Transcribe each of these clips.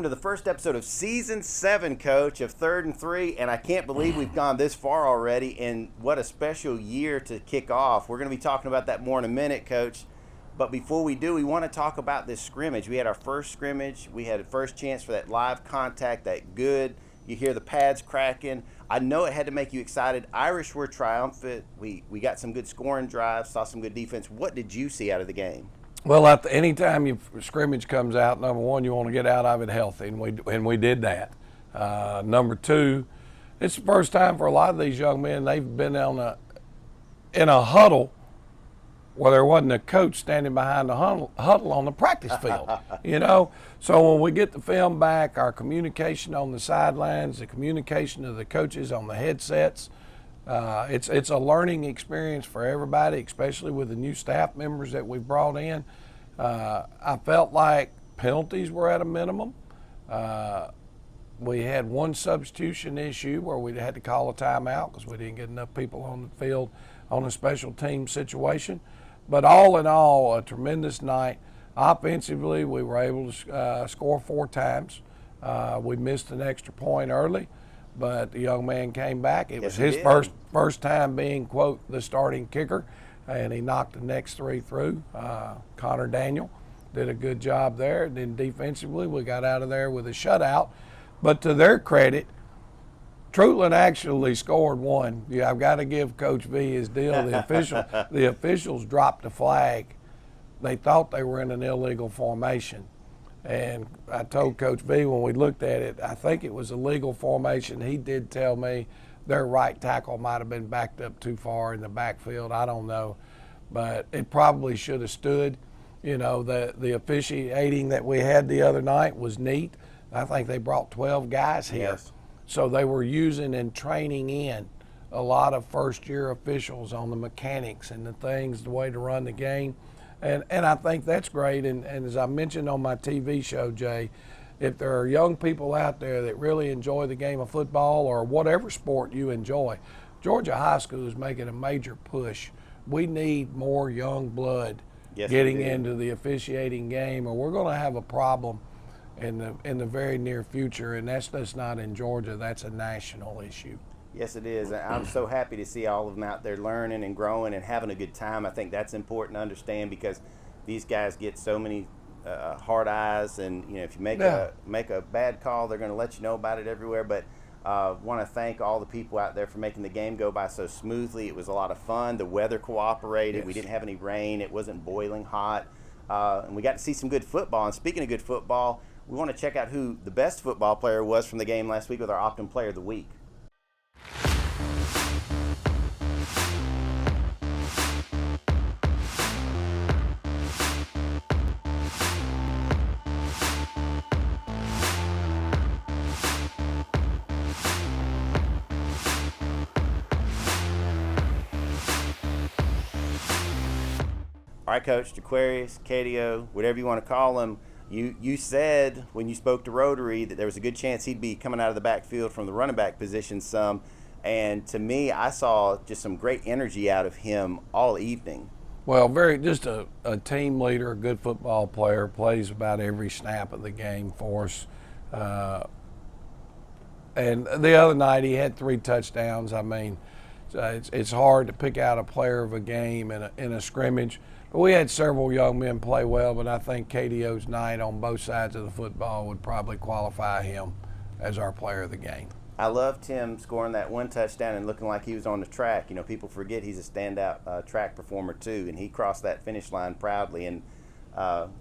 welcome to the first episode of Season 7, Coach, of 3rd and 3, and I can't believe we've gone this far already, and what a special year to kick off. We're going to be talking about that more in a minute, Coach, but before we do, we want to talk about this scrimmage. We had our first scrimmage. We had a first chance for that live contact, that good. You hear the pads cracking. I know it had to make you excited. Irish were triumphant. We got some good scoring drives, saw some good defense. What did you see out of the game? Well, any time your scrimmage comes out, number one, you want to get out of it healthy, and we did that. Number two, it's the first time for a lot of these young men they've been in a huddle where there wasn't a coach standing behind the huddle on the practice field. So when we get the film back, our communication on the sidelines, the communication of the coaches on the headsets. It's a learning experience for everybody, especially with the new staff members that we've brought in. I felt like penalties were at a minimum. We had one substitution issue where we had to call a timeout because we didn't get enough people on the field on a special team situation. But all in all, a tremendous night. Offensively, we were able to score 4 times. We missed an extra point early, but the young man came back. It was his first time being, quote, the starting kicker, and he knocked the next 3 through. Connor Daniel did a good job there. And then defensively, we got out of there with a shutout. But to their credit, Treutlen actually scored 1. Yeah, I've got to give Coach V his deal. The officials dropped the flag. They thought they were in an illegal formation. And I told Coach V when we looked at it, I think it was a legal formation. He did tell me their right tackle might have been backed up too far in the backfield. I don't know. But it probably should have stood. The officiating that we had the other night was neat. I think they brought 12 guys here. Yes. So they were using and training in a lot of first-year officials on the mechanics and the things, the way to run the game. And I think that's great. And as I mentioned on my TV show, Jay, if there are young people out there that really enjoy the game of football or whatever sport you enjoy, Georgia High School is making a major push. We need more young blood getting into the officiating game, or we're going to have a problem in the very near future. And that's just not in Georgia. That's a national issue. Yes, it is. I'm so happy to see all of them out there learning and growing and having a good time. I think that's important to understand because these guys get so many hard eyes, and if you make a bad call, they're going to let you know about it everywhere. But want to thank all the people out there for making the game go by so smoothly. It was a lot of fun. The weather cooperated. Yes. We didn't have any rain. It wasn't boiling hot, and we got to see some good football. And speaking of good football, we want to check out who the best football player was from the game last week with our Optim Player of the Week. All right, Coach, Jaquarius, Cadio, whatever you want to call him, you said when you spoke to Rotary that there was a good chance he'd be coming out of the backfield from the running back position some. And to me, I saw just some great energy out of him all evening. Well, just a team leader, a good football player, plays about every snap of the game for us. And the other night he had 3 touchdowns. I mean, it's hard to pick out a player of a game in a scrimmage. But we had several young men play well, but I think KDO's night on both sides of the football would probably qualify him as our player of the game. I loved him scoring that 1 touchdown and looking like he was on the track. People forget he's a standout track performer too, and he crossed that finish line proudly. And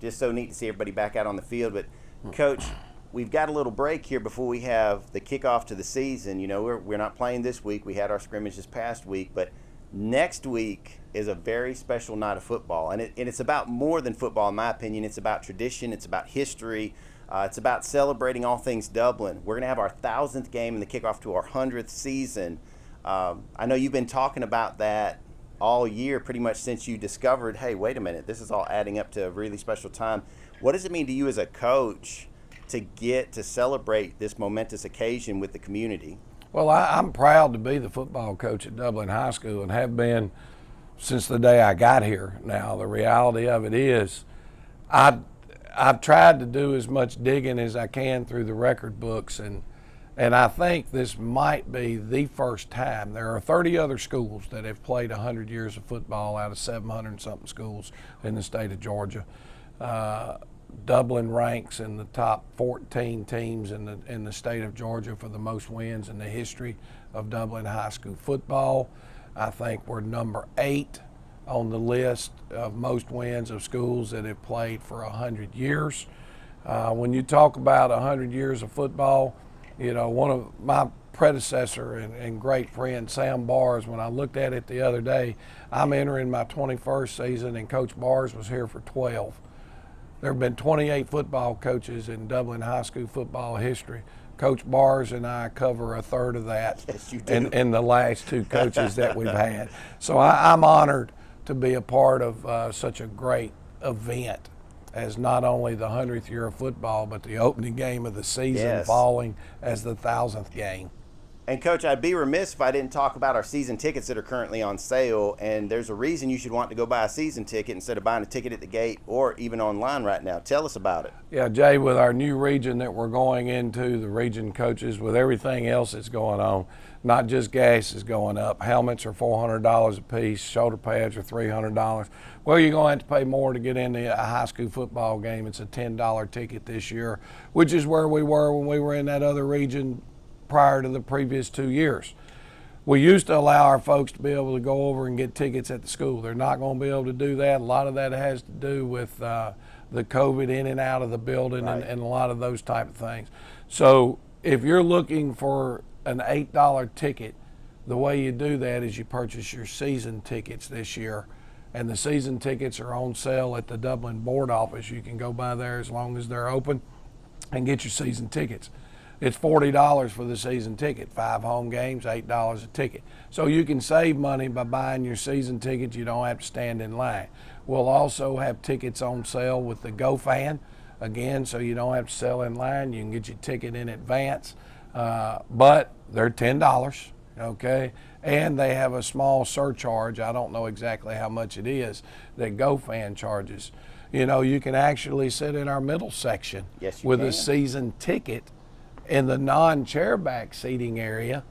just so neat to see everybody back out on the field. But, Coach, we've got a little break here before we have the kickoff to the season. We're not playing this week. We had our scrimmage this past week, but next week is a very special night of football, and it's about more than football, in my opinion. It's about tradition. It's about history. It's about celebrating all things Dublin. We're going to have our 1,000th game and the kickoff to our 100th season. I know you've been talking about that all year, pretty much since you discovered, hey, wait a minute, this is all adding up to a really special time. What does it mean to you as a coach to get to celebrate this momentous occasion with the community? Well, I'm proud to be the football coach at Dublin High School and have been since the day I got here. Now, the reality of it is I've tried to do as much digging as I can through the record books, and I think this might be the first time. There are 30 other schools that have played 100 years of football out of 700 something schools in the state of Georgia. Dublin ranks in the top 14 teams in the state of Georgia for the most wins in the history of Dublin high school football. I think we're number 8 on the list of most wins of schools that have played for 100 years. When you talk about 100 years of football, you know, one of my predecessor and great friend, Sam Bars, when I looked at it the other day, I'm entering my 21st season, and Coach Bars was here for 12. There have been 28 football coaches in Dublin high school football history. Coach Bars and I cover a third of that. Yes, you do. in the last 2 coaches that we've had. So I'm honored to be a part of such a great event as not only the 100th year of football, but the opening game of the season, yes, falling as the 1,000th game. And Coach, I'd be remiss if I didn't talk about our season tickets that are currently on sale. And there's a reason you should want to go buy a season ticket instead of buying a ticket at the gate or even online right now. Tell us about it. Yeah, Jay, with our new region that we're going into, the region coaches, with everything else that's going on, not just gas is going up. Helmets are $400 a piece. Shoulder pads are $300. Well, you're going to have to pay more to get into a high school football game. It's a $10 ticket this year, which is where we were when we were in that other region prior to the previous 2 years. We used to allow our folks to be able to go over and get tickets at the school. They're not going to be able to do that. A lot of that has to do with the COVID in and out of the building, right, and a lot of those type of things. So if you're looking for an $8 ticket, the way you do that is you purchase your season tickets this year. And the season tickets are on sale at the Dublin board office. You can go by there as long as they're open and get your season tickets. It's $40 for the season ticket, 5 home games, $8 a ticket. So you can save money by buying your season tickets. You don't have to stand in line. We'll also have tickets on sale with the GoFan, again, so you don't have to sell in line. You can get your ticket in advance, but they're $10, okay? And they have a small surcharge. I don't know exactly how much it is that GoFan charges. You know, you can actually sit in our middle section, yes, you with can, a season ticket in the non-chairback seating area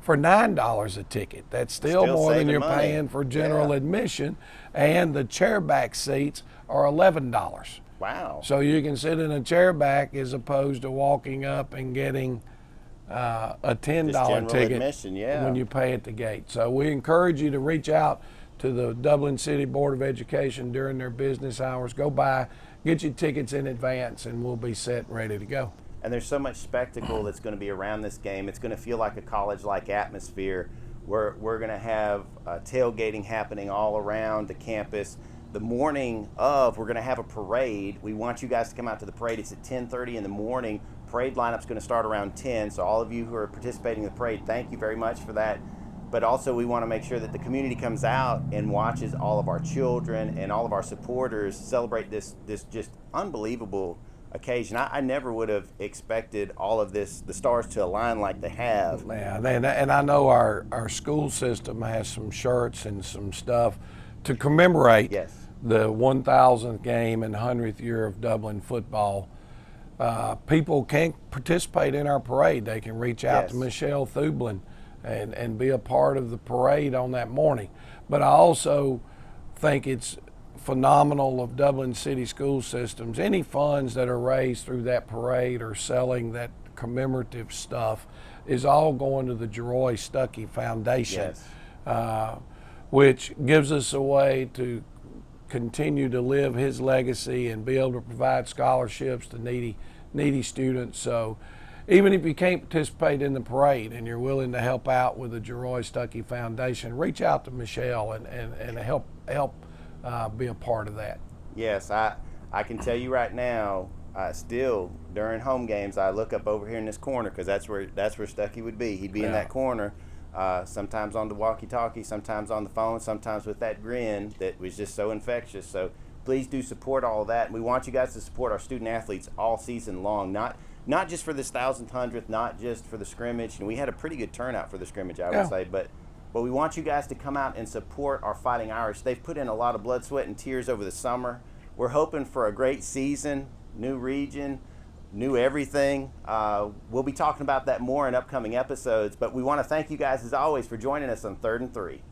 for $9 a ticket. That's still more than you're money, paying for general yeah, admission, and the chairback seats are $11. Wow. So you can sit in a chairback as opposed to walking up and getting a $10 ticket admission, yeah, when you pay at the gate. So we encourage you to reach out to the Dublin City Board of Education during their business hours. Go by, get your tickets in advance, and we'll be set and ready to go. And there's so much spectacle that's going to be around this game. It's going to feel like a college-like atmosphere. We're going to have tailgating happening all around the campus. The morning of, we're going to have a parade. We want you guys to come out to the parade. It's at 10:30 in the morning. Parade lineup's going to start around 10. So all of you who are participating in the parade, thank you very much for that. But also we want to make sure that the community comes out and watches all of our children and all of our supporters celebrate this just unbelievable occasion. I never would have expected all of this, the stars to align like they have. Yeah, and I know our school system has some shirts and some stuff to commemorate, yes, the 1,000th game and 100th year of Dublin football. People can't participate in our parade. They can reach out, yes, to Michelle Thublin and be a part of the parade on that morning. But I also think it's phenomenal of Dublin City school systems. Any funds that are raised through that parade or selling that commemorative stuff is all going to the Jeroy Stuckey Foundation, yes, which gives us a way to continue to live his legacy and be able to provide scholarships to needy students. So even if you can't participate in the parade and you're willing to help out with the Jeroy Stuckey Foundation, reach out to Michelle and help be a part of that. Yes, I can tell you right now, still during home games, I look up over here in this corner because that's where Stuckey would be. He'd be, yeah, in that corner, sometimes on the walkie-talkie, sometimes on the phone, sometimes with that grin that was just so infectious. So please do support all of that. And we want you guys to support our student athletes all season long, not just for this 1,000th, 100th, not just for the scrimmage. And we had a pretty good turnout for the scrimmage, I would, yeah, say, but we want you guys to come out and support our Fighting Irish. They've put in a lot of blood, sweat, and tears over the summer. We're hoping for a great season, new region, new everything. We'll be talking about that more in upcoming episodes, but we want to thank you guys as always for joining us on 3rd and 3.